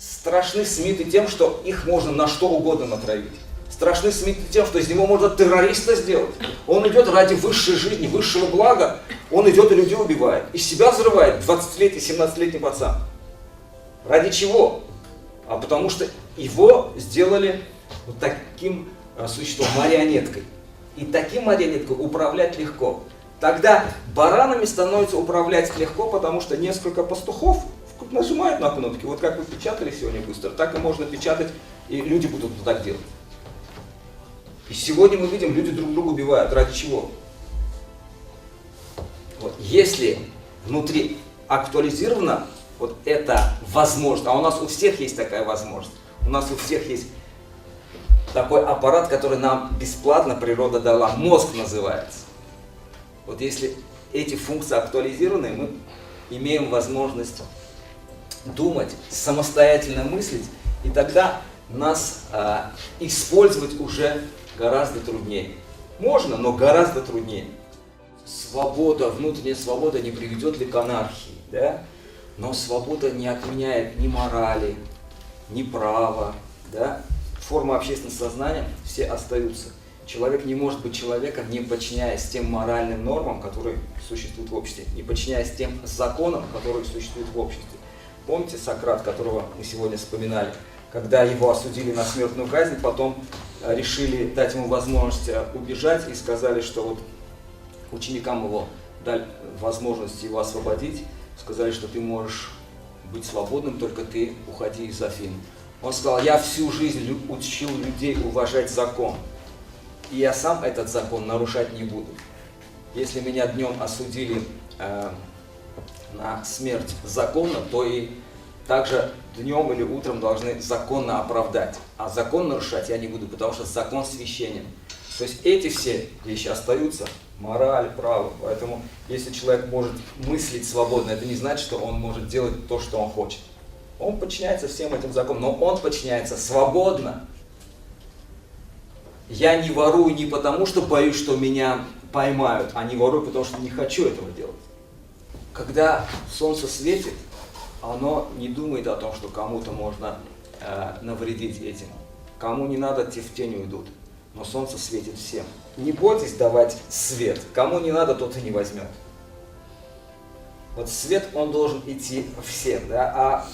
страшны Смиты тем, что их можно на что угодно натравить. Страшны Смиты тем, что из него можно террориста сделать. Он идет ради высшей жизни, высшего блага. Он идет и людей убивает. И себя взрывает 20-летний, 17-летний пацан. Ради чего? А потому что его сделали вот таким существом, марионеткой. И таким марионеткой управлять легко. Тогда баранами становится управлять легко, потому что несколько пастухов нажимают на кнопки. Вот как вы печатали сегодня быстро, так и можно печатать, и люди будут так делать. И сегодня мы видим, люди друг друга убивают. Ради чего? Вот. Если внутри актуализирована вот эта возможность, а у нас у всех есть такая возможность, у нас у всех есть такой аппарат, который нам бесплатно природа дала, мозг называется. Вот если эти функции актуализированы, мы имеем возможность думать, самостоятельно мыслить, и тогда нас использовать уже гораздо труднее. Можно, но гораздо труднее. Свобода, внутренняя свобода не приведет ли к анархии, да? Но свобода не отменяет ни морали, ни права, да? Формы общественного сознания все остаются. Человек не может быть человеком, не подчиняясь тем моральным нормам, которые существуют в обществе, не подчиняясь тем законам, которые существуют в обществе. Помните Сократ, которого мы сегодня вспоминали, когда его осудили на смертную казнь, потом решили дать ему возможность убежать и сказали, что вот ученикам его дали возможность его освободить, сказали, что ты можешь быть свободным, только ты уходи из Афин. Он сказал: я всю жизнь учил людей уважать закон, и я сам этот закон нарушать не буду. Если меня днем осудили на смерть законно, то и также днем или утром должны законно оправдать. А закон нарушать я не буду, потому что закон священен. То есть эти все вещи остаются, мораль, право. Поэтому если человек может мыслить свободно, это не значит, что он может делать то, что он хочет. Он подчиняется всем этим законам, но он подчиняется свободно. Я не ворую не потому, что боюсь, что меня поймают, а не ворую, потому что не хочу этого делать. Когда солнце светит, оно не думает о том, что кому-то можно навредить этим. Кому не надо, те в тень уйдут. Но солнце светит всем. Не бойтесь давать свет. Кому не надо, тот и не возьмет. Вот свет, он должен идти всем. Да? А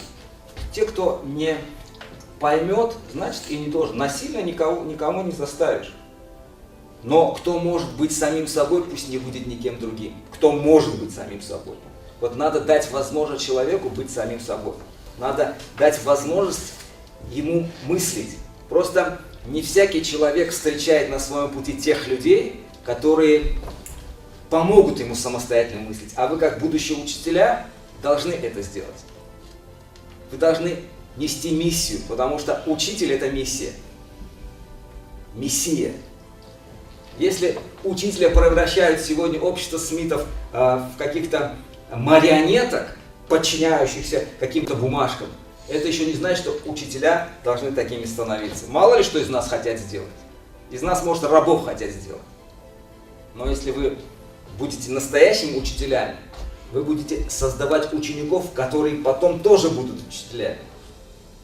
те, кто не поймет, значит и не должен. Насильно никому не заставишь. Но кто может быть самим собой, пусть не будет никем другим. Кто может быть самим собой. Вот надо дать возможность человеку быть самим собой. Надо дать возможность ему мыслить. Просто не всякий человек встречает на своем пути тех людей, которые помогут ему самостоятельно мыслить. А вы, как будущие учителя, должны это сделать. Вы должны нести миссию, потому что учитель – это миссия. Мессия. Если учителя превращают сегодня общество смитов в каких-то марионеток, подчиняющихся каким-то бумажкам, это еще не значит, что учителя должны такими становиться. Мало ли что из нас хотят сделать. Из нас, может, рабов хотят сделать. Но если вы будете настоящими учителями, вы будете создавать учеников, которые потом тоже будут учителями.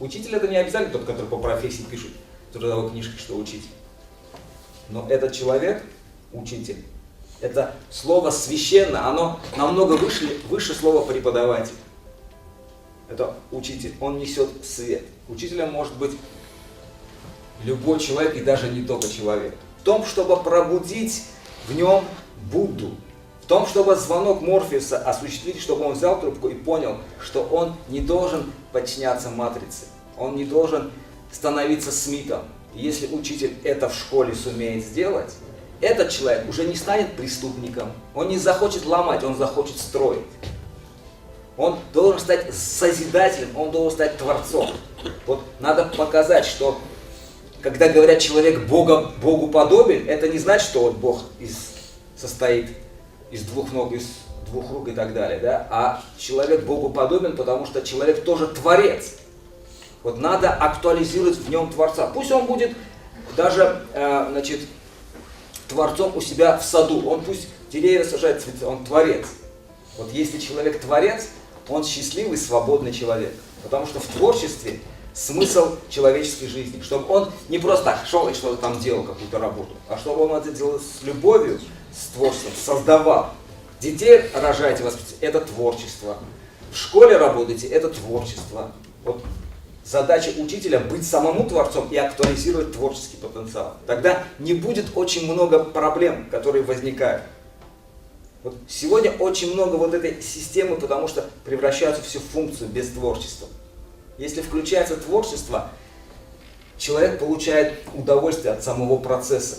Учитель — это не обязательно тот, который по профессии пишет в трудовой книжке, что учить. Но этот человек, учитель, это слово священно, оно намного выше слова преподаватель. Это учитель, он несет свет. Учителем может быть любой человек и даже не только человек. В том, чтобы пробудить в нем Будду, в том, чтобы звонок Морфеуса осуществить, чтобы он взял трубку и понял, что он не должен подчиняться матрице, он не должен становиться Смитом. Если учитель это в школе сумеет сделать, этот человек уже не станет преступником, он не захочет ломать, он захочет строить. Он должен стать созидателем, он должен стать творцом. Вот надо показать, что когда говорят, человек Богу подобен, это не значит, что вот Бог состоит из двух ног, из двух рук и так далее. Да? А человек Богу подобен, потому что человек тоже творец. Вот надо актуализировать в нем Творца. Пусть он будет даже творцом у себя в саду. Он пусть деревья сажает, цветы, он творец. Вот если человек творец, он счастливый, свободный человек. Потому что в творчестве смысл человеческой жизни. Чтобы он не просто так шел и что-то там делал, какую-то работу, а чтобы он это делал с любовью, с творчеством, создавал. Детей рожаете, воспитываете, это творчество. В школе работаете, это творчество. Вот задача учителя быть самому творцом и актуализировать творческий потенциал. Тогда не будет очень много проблем, которые возникают. Вот сегодня очень много вот этой системы, потому что превращаются все в функцию без творчества. Если включается творчество, человек получает удовольствие от самого процесса.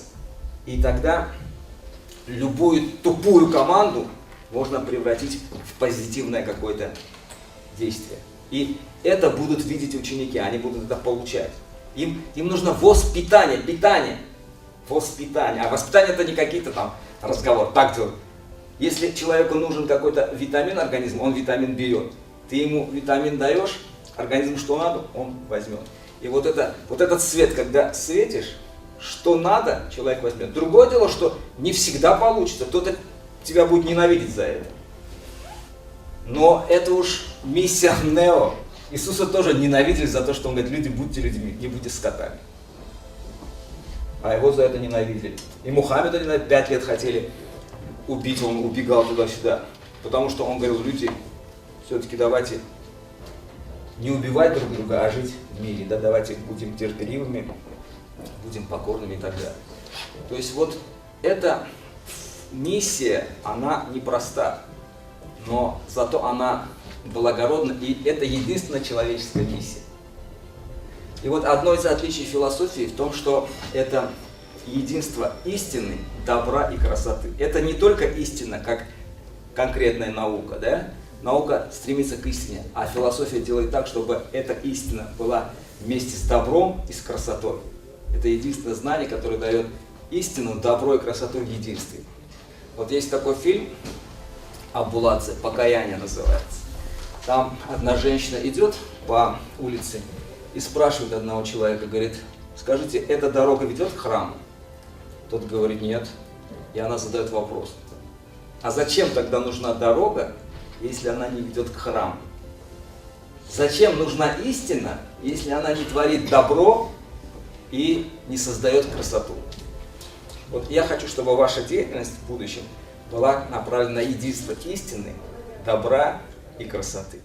И тогда любую тупую команду можно превратить в позитивное какое-то действие. И это будут видеть ученики, они будут это получать. Им нужно воспитание, питание. Воспитание. А воспитание это не какие-то там разговоры. Так делать. Если человеку нужен какой-то витамин организм, он витамин берет. Ты ему витамин даешь, организм что надо, он возьмет. И вот этот свет, когда светишь, что надо, человек возьмет. Другое дело, что не всегда получится, кто-то тебя будет ненавидеть за это. Но это уж миссия Нео. Иисуса тоже ненавидели за то, что он говорит, люди, будьте людьми, не будьте скотами. А его за это ненавидели. И Мухаммеда 5 лет хотели убить, он убегал туда-сюда. Потому что он говорил, люди, все-таки давайте не убивать друг друга, а жить в мире. Да, давайте будем терпеливыми, будем покорными и так далее. То есть вот эта миссия, она непроста, но зато она благородна, и это единственная человеческая миссия. И вот одно из отличий философии в том, что это единство истины, добра и красоты. Это не только истина, как конкретная наука, да? Наука стремится к истине, а философия делает так, чтобы эта истина была вместе с добром и с красотой. Это единственное знание, которое дает истину, добро и красоту в единстве. Вот есть такой фильм «Абулация», «Покаяние» называется. Там одна женщина идет по улице и спрашивает одного человека, говорит, скажите, эта дорога ведет к храму? Тот говорит, нет. И она задает вопрос, а зачем тогда нужна дорога, если она не ведет к храму? Зачем нужна истина, если она не творит добро и не создает красоту? Вот я хочу, чтобы ваша деятельность в будущем была направлена на единство истины, добра и красоты.